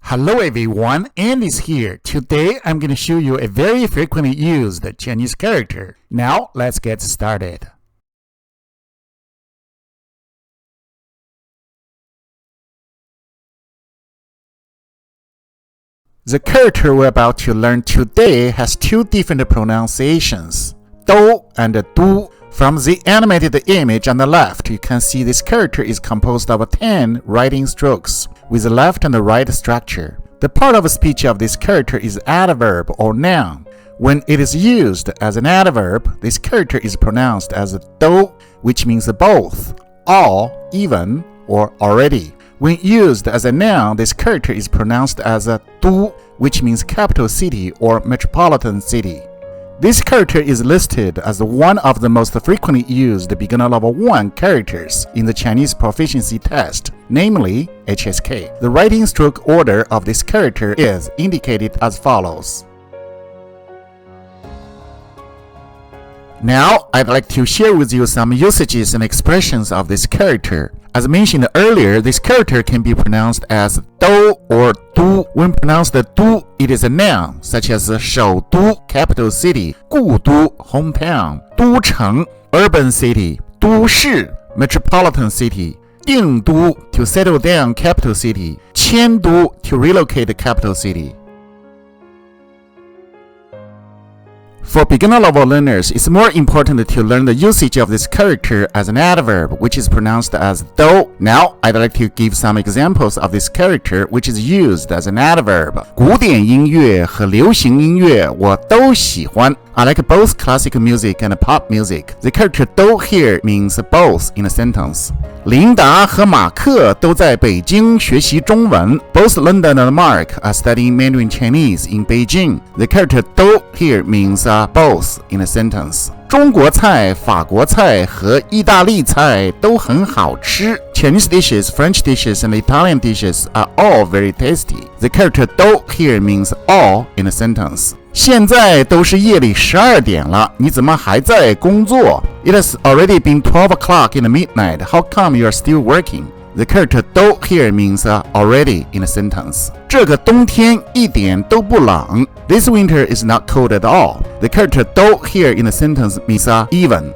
Hello everyone, Andy's here. Today I'm going to show you a very frequently used Chinese character. Now let's get started. The character we're about to learn today has two different pronunciations, do and du. From the animated image on the left, you can see this character is composed of 10 writing strokes with the left and the right structure. The part of speech of this character is adverb or noun. When it is used as an adverb, this character is pronounced as do, which means both, all, even, or already. When used as a noun, this character is pronounced as du, which means capital city or metropolitan city. This character is listed as one of the most frequently used beginner level 1 characters in the Chinese proficiency test, namely HSK. The writing stroke order of this character is indicated as follows. Now, I'd like to share with you some usages and expressions of this character. As mentioned earlier, this character can be pronounced as do or du. When pronounced du, it is a noun, such as 首都 capital city, 故都 hometown, 都城 urban city, 都市 metropolitan city, 定都 to settle down capital city, 迁都 to relocate capital city. For beginner-level learners, it's more important to learn the usage of this character as an adverb, which is pronounced as do. Now, I'd like to give some examples of this character, which is used as an adverb. 古典音乐和流行音乐我都喜欢. I like both classic music and pop music. The character do here means both in a sentence. 琳达和马克都在北京学习中文. Both Linda and Mark are studying Mandarin Chinese in Beijing. The character do here means both in a sentence. 中国菜、法国菜和意大利菜都很好吃. Chinese dishes, French dishes, and Italian dishes are all very tasty. The character do here means all in a sentence. 现在都是夜里12点了，你怎么还在工作? It has already been 12 o'clock in the midnight. How come you are still working? The character do here means already in a sentence. 这个冬天一点都不冷. This winter is not cold at all. The character do here in a sentence means even.